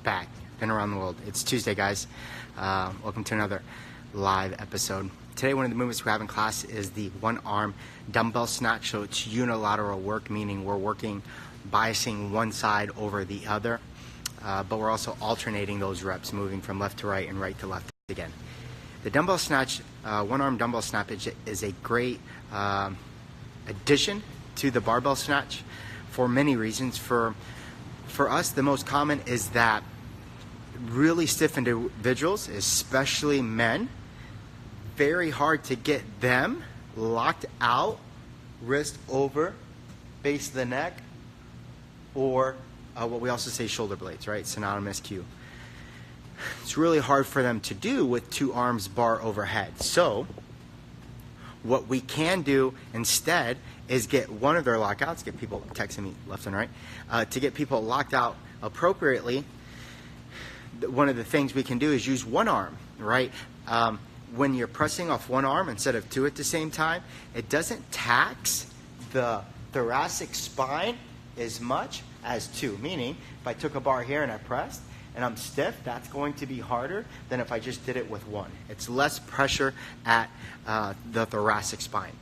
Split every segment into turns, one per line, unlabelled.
back. Been around the world. It's Tuesday, guys. Welcome to another live episode. Today, one of the movements we have in class is the one-arm dumbbell snatch. So it's unilateral work, meaning we're working biasing one side over the other, but we're also alternating those reps, moving from left to right and right to left again. The dumbbell snatch, one-arm dumbbell snatch is a great addition to the barbell snatch for many reasons. For us, the most common is that really stiff individuals, especially men, very hard to get them locked out, wrist over, base of the neck, or what we also say shoulder blades, right? Synonymous cue. It's really hard for them to do with two arms bar overhead. So what we can do instead is get one of their lockouts, get people texting me left and right, to get people locked out appropriately. One of the things we can do is use one arm, right? When you're pressing off one arm instead of two at the same time, it doesn't tax the thoracic spine as much as two. Meaning, if I took a bar here and I pressed, and I'm stiff, that's going to be harder than if I just did it with one. It's less pressure at the thoracic spine.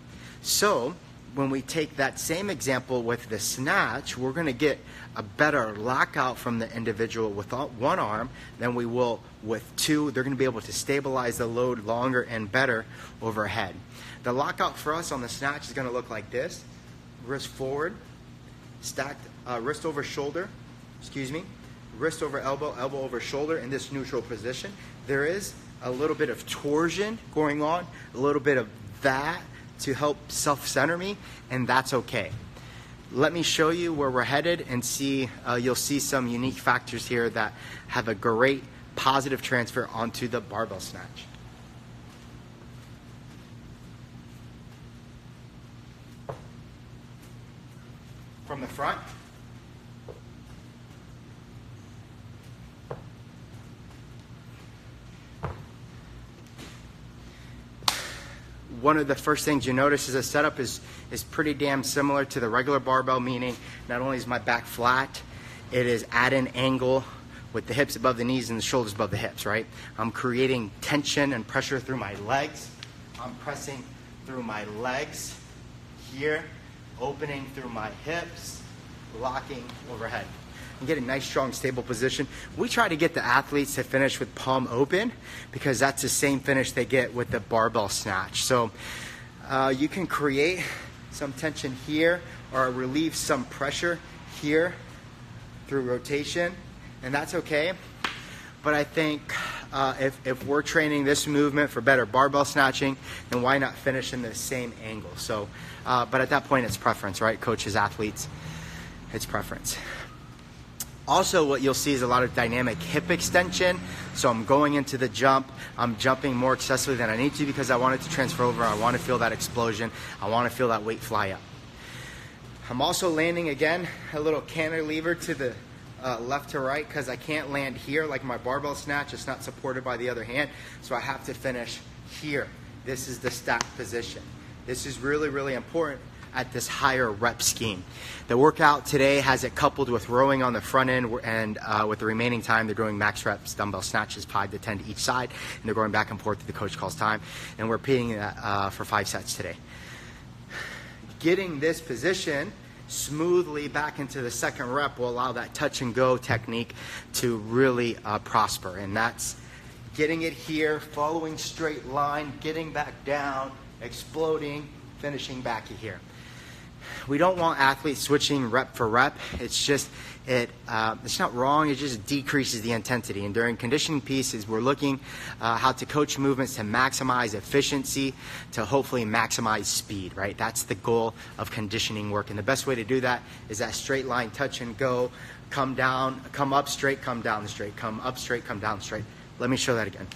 So when we take that same example with the snatch, we're going to get a better lockout from the individual with one arm than we will with two. They're going to be able to stabilize the load longer and better overhead. The lockout for us on the snatch is going to look like this. Wrist forward, stacked wrist over shoulder, wrist over elbow, elbow over shoulder in this neutral position. There is a little bit of torsion going on, a little bit of that to help self-center me, and that's okay. Let me show you where we're headed and see, you'll see some unique factors here that have a great positive transfer onto the barbell snatch. From the front. One of the first things you notice is the setup is pretty damn similar to the regular barbell, meaning not only is my back flat, it is at an angle with the hips above the knees and the shoulders above the hips, right? I'm creating tension and pressure through my legs. I'm pressing through my legs here, opening through my hips, locking overhead. And get a nice, strong, stable position. We try to get the athletes to finish with palm open because that's the same finish they get with the barbell snatch. So you can create some tension here or relieve some pressure here through rotation, and that's okay. But I think if we're training this movement for better barbell snatching, then why not finish in the same angle? So, but at that point, it's preference, right? Coaches, athletes, it's preference. Also, what you'll see is a lot of dynamic hip extension. So I'm going into the jump. I'm jumping more excessively than I need to because I want it to transfer over. I want to feel that explosion. I want to feel that weight fly up. I'm also landing, again, a little cantilever to the left to right because I can't land here like my barbell snatch. It's not supported by the other hand. So I have to finish here. This is the stacked position. This is really, really important at this higher rep scheme. The workout today has it coupled with rowing on the front end, and with the remaining time they're doing max reps, dumbbell snatches, 5 to 10 to each side, and they're going back and forth to the coach calls time, and we're repeating that for 5 sets today. Getting this position smoothly back into the second rep will allow that touch and go technique to really prosper, and that's getting it here, following straight line, getting back down, exploding, finishing back here. We don't want athletes switching rep for rep. It's just, it's not wrong, it just decreases the intensity. And during conditioning pieces, we're looking how to coach movements to maximize efficiency, to hopefully maximize speed, right? That's the goal of conditioning work. And the best way to do that is that straight line touch and go, come down, come up straight, come down straight, come up straight, come down straight. Let me show that again.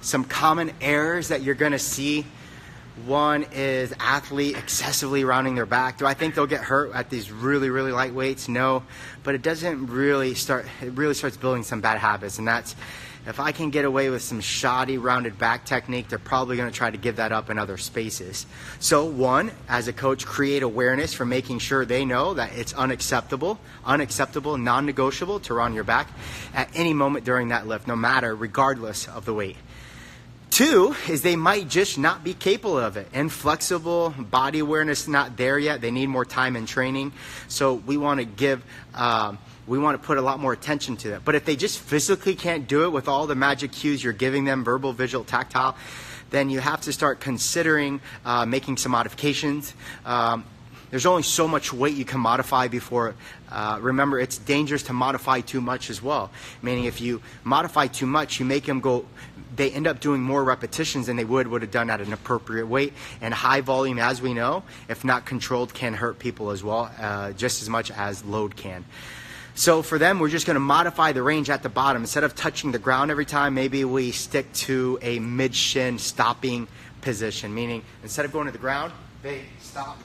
Some common errors that you're going to see. One is athlete excessively rounding their back. Do I think they'll get hurt at these really, really light weights? No, but it doesn't really start. It really starts building some bad habits, and that's If I can get away with some shoddy rounded back technique, they're probably going to try to give that up in other spaces. So one, as a coach, create awareness for making sure they know that it's unacceptable, non-negotiable to round your back at any moment during that lift, no matter, regardless of the weight. Two is they might just not be capable of it. Inflexible, body awareness not there yet. They need more time and training. So we want to put a lot more attention to that. But if they just physically can't do it with all the magic cues you're giving them, verbal, visual, tactile, then you have to start considering making some modifications. There's only so much weight you can modify before. Remember, it's dangerous to modify too much as well. Meaning if you modify too much, you make them go, they end up doing more repetitions than they would have done at an appropriate weight. And high volume, as we know, if not controlled, can hurt people as well, just as much as load can. So for them, we're just going to modify the range at the bottom. Instead of touching the ground every time, maybe we stick to a mid-shin stopping position, meaning instead of going to the ground, they stop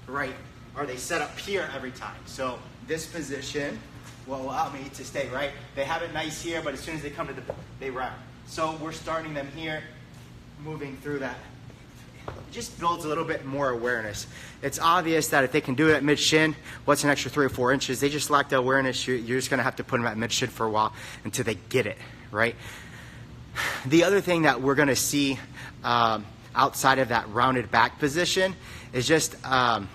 right, or they set up here every time. So this position will allow me to stay right. They have it nice here, but as soon as they come to they round. So we're starting them here, moving through that. It just builds a little bit more awareness. It's obvious that if they can do it at mid-shin, what's an extra 3 or 4 inches? They just lack the awareness. You're just going to have to put them at mid-shin for a while until they get it, right? The other thing that we're going to see outside of that rounded back position is just a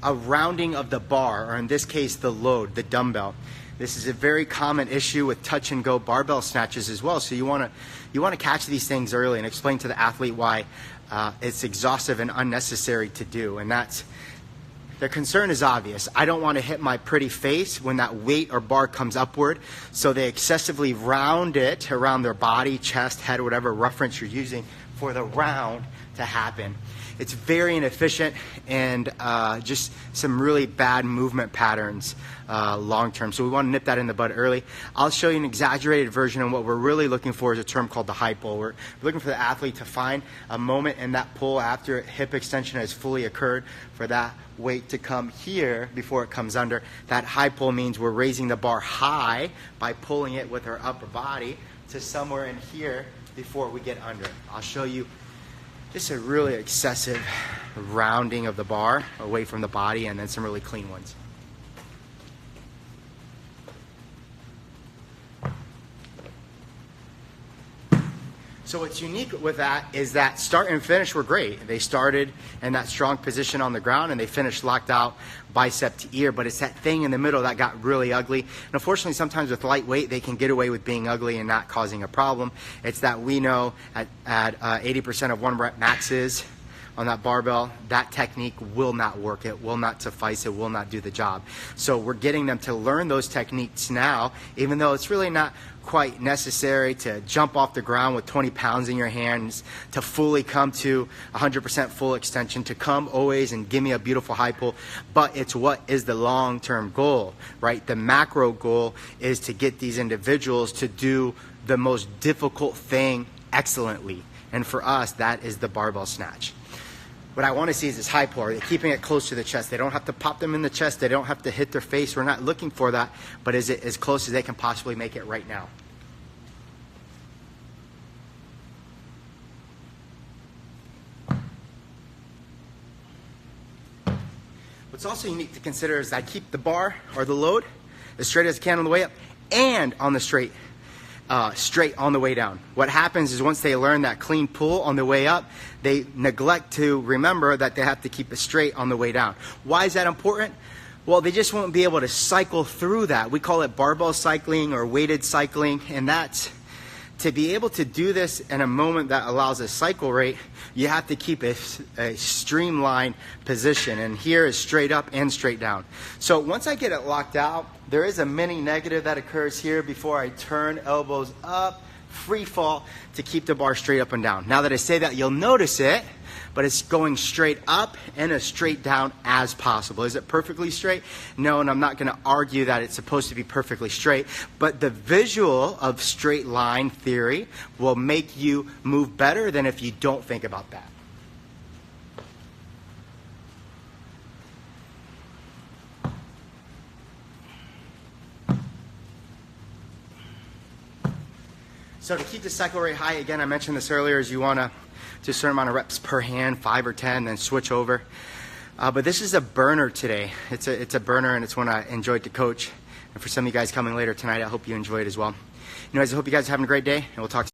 rounding of the bar, or in this case, the load, the dumbbell. This is a very common issue with touch and go barbell snatches as well. So you want to catch these things early and explain to the athlete why it's exhaustive and unnecessary to do. And that's, their concern is obvious. I don't want to hit my pretty face when that weight or bar comes upward. So they excessively round it around their body, chest, head, whatever reference you're using for the round to happen. It's very inefficient and just some really bad movement patterns long term. So we want to nip that in the bud early. I'll show you an exaggerated version, and what we're really looking for is a term called the high pull. We're looking for the athlete to find a moment in that pull after hip extension has fully occurred for that weight to come here before it comes under. That high pull means we're raising the bar high by pulling it with our upper body to somewhere in here before we get under. I'll show you just a really excessive rounding of the bar away from the body, and then some really clean ones. So what's unique with that is that start and finish were great. They started in that strong position on the ground and they finished locked out bicep to ear, but it's that thing in the middle that got really ugly. And unfortunately, sometimes with lightweight, they can get away with being ugly and not causing a problem. It's that we know at 80% of 1 rep maxes on that barbell, that technique will not work. It will not suffice. It will not do the job. So we're getting them to learn those techniques now, even though it's really not quite necessary to jump off the ground with 20 pounds in your hands, to fully come to 100% full extension, to come always and give me a beautiful high pull. But it's what is the long-term goal, right? The macro goal is to get these individuals to do the most difficult thing excellently. And for us, that is the barbell snatch. What I want to see is this high pull. Are they keeping it close to the chest? They don't have to pop them in the chest. They don't have to hit their face. We're not looking for that, but is it as close as they can possibly make it right now? What's also unique to consider is I keep the bar or the load as straight as I can on the way up and on the straight on the way down. What happens is once they learn that clean pull on the way up, they neglect to remember that they have to keep it straight on the way down. Why is that important? Well, they just won't be able to cycle through that. We call it barbell cycling or weighted cycling, and that's to be able to do this in a moment that allows a cycle rate, you have to keep a streamlined position. And here is straight up and straight down. So once I get it locked out, there is a mini negative that occurs here before I turn elbows up, free fall to keep the bar straight up and down. Now that I say that, you'll notice it, but it's going straight up and as straight down as possible. Is it perfectly straight? No, and I'm not going to argue that it's supposed to be perfectly straight, but the visual of straight line theory will make you move better than if you don't think about that. So to keep the cycle rate high, again, I mentioned this earlier, is you want to do a certain amount of reps per hand, 5 or 10, then switch over. But this is a burner today. It's a burner, and it's one I enjoyed to coach. And for some of you guys coming later tonight, I hope you enjoy it as well. Anyways, I hope you guys are having a great day, and we'll talk.